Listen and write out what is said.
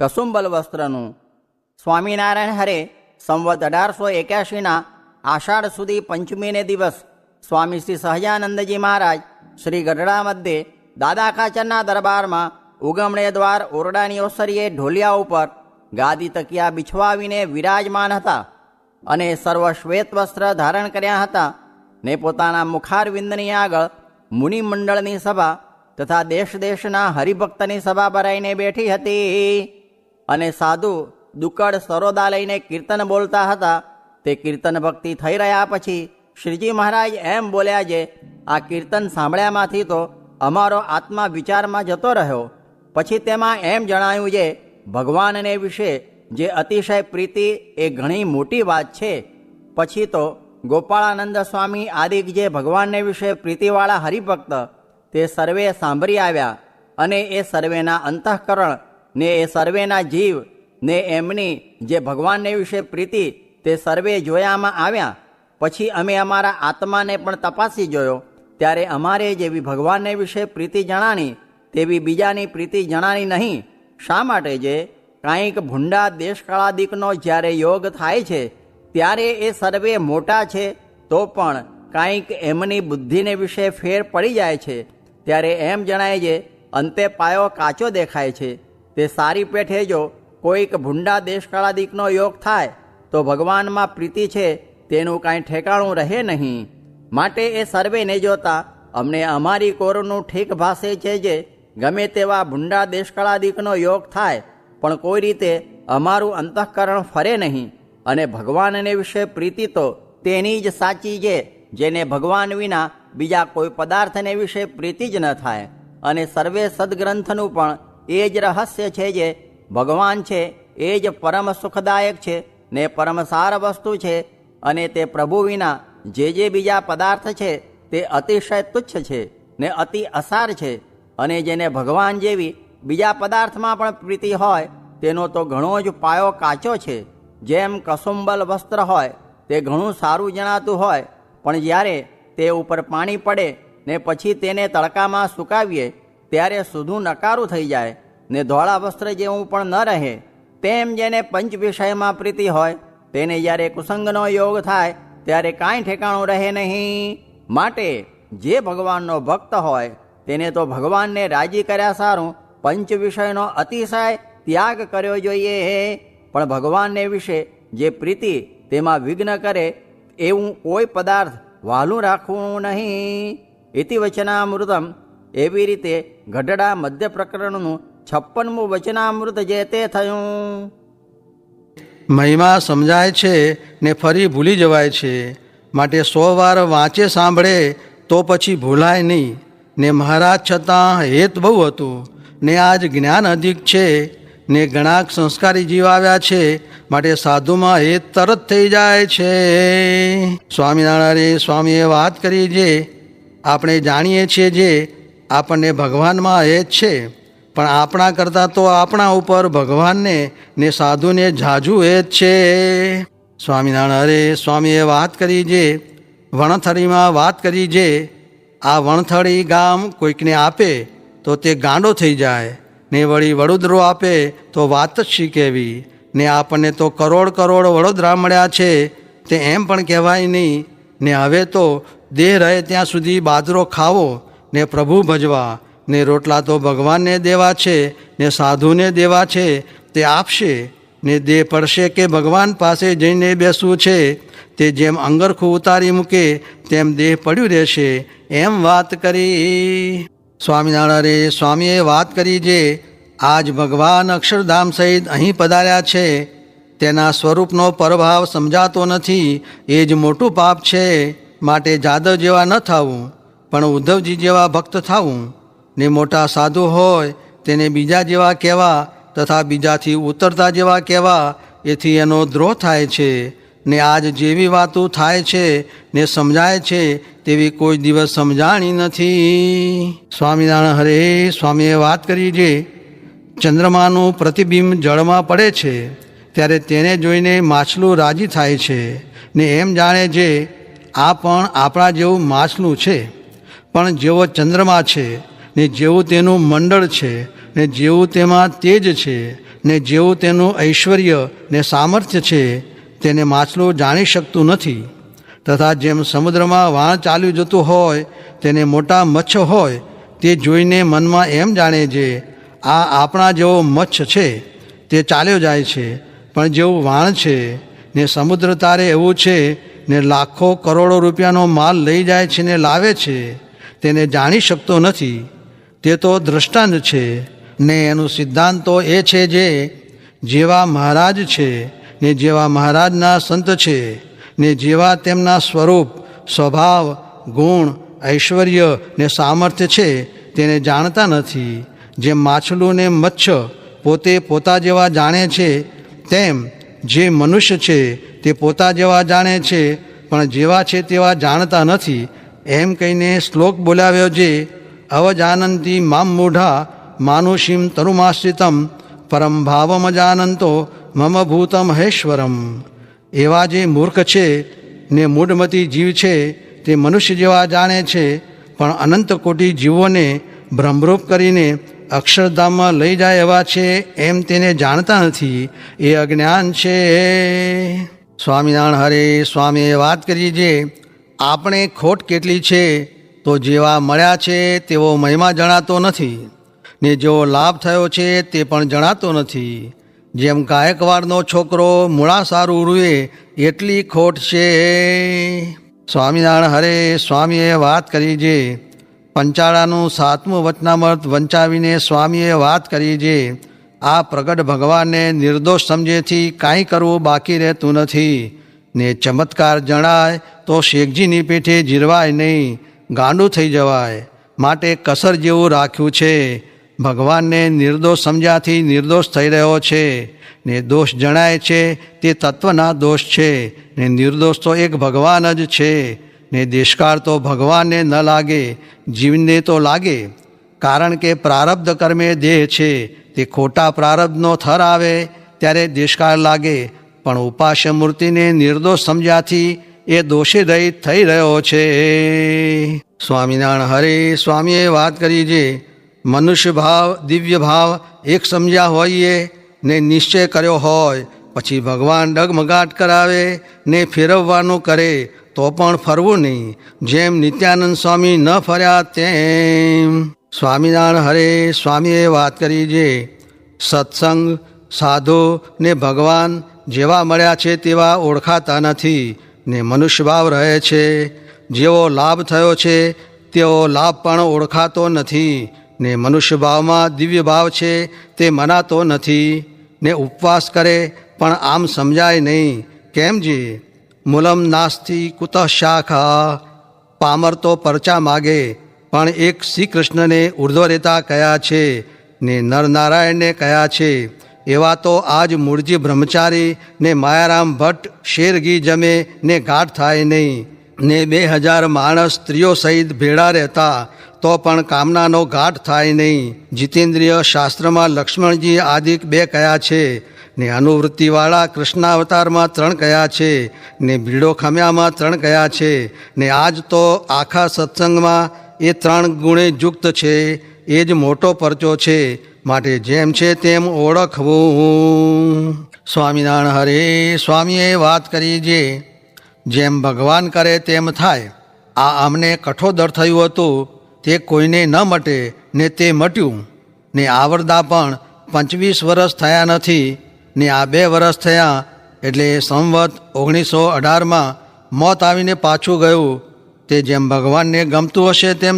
કસુંબલ વસ્ત્રનું. સ્વામિનારાયણ હરે સંવત 1881 આષાઢ સુધી પંચમીને દિવસ સ્વામી શ્રી સહજાનંદજી મહારાજ શ્રી ગઢડા મધ્યે દાદા ખાચરના દરબારમાં ઉગમણે દ્વાર ઓરડાની ઓસરીએ ઢોલિયા ઉપર ગાદી તકિયા બિછવાવીને વિરાજમાન હતા અને સર્વ શ્વેત વસ્ત્ર ધારણ કર્યા હતા ને પોતાના મુખારવિંદની આગળ મુનિમંડળની સભા તથા દેશ દેશના હરિભક્તની સભા ભરાઈને બેઠી હતી અને સાધુ દુકડ સરોદા લઈને કીર્તન બોલતા હતા. તે કીર્તન ભક્તિ થઈ રહ્યા પછી શ્રીજી મહારાજ એમ બોલ્યા જે આ કીર્તન સાંભળ્યામાંથી તો અમારો આત્મા વિચારમાં જતો રહ્યો. પછી તેમાં એમ જણાયું જે ભગવાનને વિશે જે અતિશય પ્રીતિ એ ઘણી મોટી વાત છે. પછી તો ગોપાળાનંદ સ્વામી આદિક જે ભગવાનને વિશે પ્રીતિવાળા હરિભક્ત તે સર્વે સાંભળી આવ્યા અને એ સર્વેના અંતઃકરણ ને એ સર્વેના જીવ ને એમની જે ભગવાનને વિશે પ્રીતિ તે સર્વે જોયામાં આવ્યા. પછી અમે અમારા આત્માને પણ તપાસી જોયો ત્યારે અમારે જેવી ભગવાનને વિશે પ્રીતિ જણાણી તેવી બીજાની પ્રીતિ જણાણી નહીં. શા માટે જે કાંઈક ભૂંડા દેશકાળાદિકનો જ્યારે યોગ થાય છે ત્યારે એ સર્વે મોટા છે તો પણ કાંઈક એમની બુદ્ધિને વિશે ફેર પડી જાય છે ત્યારે એમ જણાય છે અંતે પાયો કાચો દેખાય છે. તે સારી પેઠે જો કોઈક ભૂંડા દેશકાળાદિકનો યોગ થાય તો ભગવાનમાં પ્રીતિ છે તેનું કાંઈ ઠેકાણું રહે નહીં. માટે એ સર્વેને જોતા અમને અમારી કોરનું ઠીક ભાષે છે જે ગમે તેવા ભૂંડા દેશકાળાદિકનો યોગ થાય પણ કોઈ રીતે અમારું અંતઃકરણ ફરે નહીં અને ભગવાનને વિશે પ્રીતિ તો તેની જ સાચી છે જેને ભગવાન વિના બીજા કોઈ પદાર્થને વિશે પ્રીતિ જ ન થાય. અને સર્વે સદગ્રંથનું પણ એ જ રહસ્ય છે જે ભગવાન છે એ જ પરમ સુખદાયક છે ને પરમસાર વસ્તુ છે અને તે પ્રભુ વિના જે બીજા પદાર્થ છે તે અતિશય તુચ્છ છે ને અતિ અસાર છે. અને જેને ભગવાન જેવી બીજા પદાર્થમાં પણ પ્રીતિ હોય તેનો તો ઘણો જ પાયો કાચો છે. જેમ કસુંબલ વસ્ત્ર હોય તે ઘણું સારું જણાતું હોય પણ જ્યારે તે ઉપર પાણી પડે ને પછી તેને તડકામાં સુકાવીએ ત્યારે સુધું નકારું થઈ જાય ને ધોળા વસ્ત્ર જેવું પણ ન રહે. તેમ જેને પંચ વિષયમાં પ્રીતિ હોય તેને જ્યારે કુસંગનો યોગ થાય ત્યારે કાંઈ ઠેકાણું રહે નહીં. માટે જે ભગવાનનો ભક્ત હોય તેને તો ભગવાનને રાજી કર્યા સારું પંચ વિષયનો અતિશય ત્યાગ કર્યો જોઈએ. પણ ભગવાનને વિશે જે પ્રીતિ તેમાં વિઘ્ન કરે એવું કોઈ પદાર્થ વહાલું રાખવું નહીં. ઇતિ વચનામૃતમ. એવી રીતે ગઢડા મધ્ય પ્રકરણનું 56મું વચનામૃત જે તે થયું. મહિમા સમજાય છે ને ફરી ભૂલી જવાય છે માટે 100 વાર વાંચે સાંભળે તો પછી ભૂલાય નહીં. ને મહારાજ છતાં હેત બહુ હતું ને આજ જ્ઞાન અધિક છે ને ઘણા સંસ્કારી જીવ આવ્યા છે માટે સાધુમાં હેત તરત થઈ જાય છે. સ્વામિનારાયણ સ્વામીએ વાત કરી જે આપણે જાણીએ છીએ જે આપણને ભગવાનમાં હેત છે પણ આપણા કરતાં તો આપણા ઉપર ભગવાનને ને સાધુને ઝાઝુ હેત છે. સ્વામિનારાયણ સ્વામીએ વાત કરી જે વણથળીમાં વાત કરી જે આ વણથળી ગામ કોઈકને આપે તો તે ગાંડો થઈ જાય ને વળી વડોદરો આપે તો વાત જ શી કહેવી. ને આપણને તો કરોડ વડોદરા મળ્યા છે તે એમ પણ કહેવાય નહીં. ને હવે તો દેહ રહે ત્યાં સુધી બાજરો ખાવો ને પ્રભુ ભજવા ને રોટલા તો ભગવાનને દેવા છે ને સાધુને દેવા છે તે આપશે ને દેહ પડશે કે ભગવાન પાસે જઈને બેસવું છે તે જેમ અંગરખું ઉતારી મૂકે તેમ દેહ પડ્યું રહેશે એમ વાત કરી. સ્વામિનારાયણ સ્વામીએ વાત કરી જે આજ ભગવાન અક્ષરધામ સહિત અહીં પધાર્યા છે તેના સ્વરૂપનો પ્રભાવ સમજાતો નથી એ જ મોટું પાપ છે. માટે જાદવ જેવા ન થવું પણ ઉદ્ધવજી જેવા ભક્ત થવું ને મોટા સાધુ હોય તેને બીજા જેવા કહેવા તથા બીજાથી ઉતરતા જેવા કહેવા એથી એનો દ્રોહ થાય છે. ને આજ જેવી વાતો થાય છે ને સમજાય છે તેવી કોઈ દિવસ સમજાણી નથી. સ્વામિનારાયણ હરે સ્વામીએ વાત કરી જે ચંદ્રમાનું પ્રતિબિંબ જળમાં પડે છે ત્યારે તેને જોઈને માછલું રાજી થાય છે ને એમ જાણે છે આ પણ આપણા જેવું માછલું છે પણ જેવો ચંદ્રમા છે ને જેવું તેનું મંડળ છે ને જેવું તેમાં તેજ છે ને જેવું તેનું ઐશ્વર્ય ને સામર્થ્ય છે તેને માછલું જાણી શકતું નથી. તથા જેમ સમુદ્રમાં વાણ ચાલ્યું જતું હોય તેને મોટા મચ્છ હોય તે જોઈને મનમાં એમ જાણે છે આ આપણા જેવો મચ્છ છે તે ચાલ્યો જાય છે, પણ જેવું વાણ છે ને સમુદ્ર તારે એવું છે ને લાખો કરોડો રૂપિયાનો માલ લઈ જાય છે ને લાવે છે તેને જાણી શકતો નથી. તે તો દ્રષ્ટાંત છે ને એનું સિદ્ધાંત તો એ છે જે જેવા મહારાજ છે ને જેવા મહારાજના સંત છે ને જેવા તેમના સ્વરૂપ સ્વભાવ ગુણ ઐશ્વર્ય ને સામર્થ્ય છે તેને જાણતા નથી. જેમ માછલું ને મચ્છ પોતે પોતા જેવા જાણે છે તેમ જે મનુષ્ય છે તે પોતા જેવા જાણે છે પણ જેવા છે તેવા જાણતા નથી. એમ કહીને શ્લોક બોલાવ્યો જે અવજાનંતી મામ મૂઢા માનુષીમ તરુમાશ્રિતમ પરમ ભાવમજાનંતો મમ ભૂતમ મહેશ્વરમ. એવા જે મૂર્ખ છે ને મૂઢમતી જીવ છે તે મનુષ્ય જેવા જાણે છે પણ અનંત કોટી જીવોને ભ્રમરૂપ કરીને અક્ષરધામમાં લઈ જાય એવા છે એમ તેને જાણતા નથી. એ અજ્ઞાન છે. સ્વામિનારાયણ હરે સ્વામીએ વાત કરી છે આપણે ખોટ કેટલી છે તો જેવા મળ્યા છે તેવો મહિમા જણાતો નથી ને જેવો લાભ થયો છે તે પણ જણાતો નથી. જેમ ગાયકવાડનો છોકરો મૂળા સારું રૂએ એટલી ખોટ છે. સ્વામિનારાયણ હરે સ્વામીએ વાત કરી છે પંચાળાનું 7મું વચનામૃત વંચાવીને સ્વામીએ વાત કરી છે આ પ્રગટ ભગવાનને નિર્દોષ સમજેથી કાંઈ કરવું બાકી રહેતું નથી ને ચમત્કાર જણાય તો શેખજીની પેઠે જીરવાય નહીં, ગાંડું થઈ જવાય. માટે કસર જેવું રાખ્યું છે. ભગવાનને નિર્દોષ સમજ્યાથી નિર્દોષ થઈ રહ્યો છે ને દોષ જણાય છે તે તત્વના દોષ છે ને નિર્દોષ તો એક ભગવાન જ છે ને દેશકાળ તો ભગવાનને ન લાગે જીવને તો લાગે. કારણ કે પ્રારબ્ધ કર્મે દેહ છે તે ખોટા પ્રારબ્ધનો થર આવે ત્યારે દેશકાળ લાગે, પણ ઉપાસ્ય મૂર્તિને નિર્દોષ સમજ્યાથી એ દોષે રહિત થઈ રહ્યો છે. સ્વામિનારાયણ હરે સ્વામીએ વાત કરી છે મનુષ્ય ભાવ દિવ્ય ભાવ એક સમજ્યા હોઈએ ને નિશ્ચય કર્યો હોય પછી ભગવાન ડગમગાટ કરાવે ને ફેરવવાનું કરે તો પણ ફરવું નહીં. જેમ નિત્યાનંદ સ્વામી ન ફર્યા તેમ. સ્વામિનારાયણ હરે સ્વામીએ વાત કરી છે સત્સંગ સાધુ ને ભગવાન જેવા મળ્યા છે તેવા ઓળખાતા નથી ને મનુષ્ય ભાવ રહે છે. જેવો લાભ થયો છે તેવો લાભ પણ ઓળખાતો નથી ને મનુષ્ય ભાવમાં દિવ્ય ભાવ છે તે મનાતો નથી ને ઉપવાસ કરે પણ આમ સમજાય નહીં. કેમ જે મૂલમ નાસ્તિ કુતઃ શાખા. પામર તો પરચા માગે પણ એક શ્રી કૃષ્ણને ઉર્ધ્વરેતા કયા છે ને નરનારાયણને કયા છે. એવા તો આજ મૂળજી બ્રહ્મચારી ને માયારામ ભટ્ટ શેર ઘી જમે ને ગાંઠ થાય નહીં ને 2000 માણસ સ્ત્રીઓ સહિત ભેળા રહેતા તો પણ કામનાનો ગાંઠ થાય નહીં. જીતેન્દ્રિય શાસ્ત્રમાં લક્ષ્મણજી આદિક 2 કયા છે ને અનુવૃત્તિવાળા કૃષ્ણાવતારમાં 3 કયા છે ને ભીડો ખમ્યામાં 3 કયા છે ને આજ તો આખા સત્સંગમાં એ 3 ગુણે યુક્ત છે. એ જ મોટો પરચો છે. માટે જેમ છે તેમ ઓળખવું. સ્વામિનારાયણ હરે સ્વામીએ વાત કરી છે જેમ ભગવાન કરે તેમ થાય. આ અમને કઠોદર થયું હતું તે કોઈને ન મટે ને તે મટ્યું ને આવરદા પણ 25 વર્ષ થયા નથી ને આ 2 વર્ષ થયા એટલે સંવત 1918માં મોત આવીને પાછું ગયું. તે જેમ ભગવાનને ગમતું હશે તેમ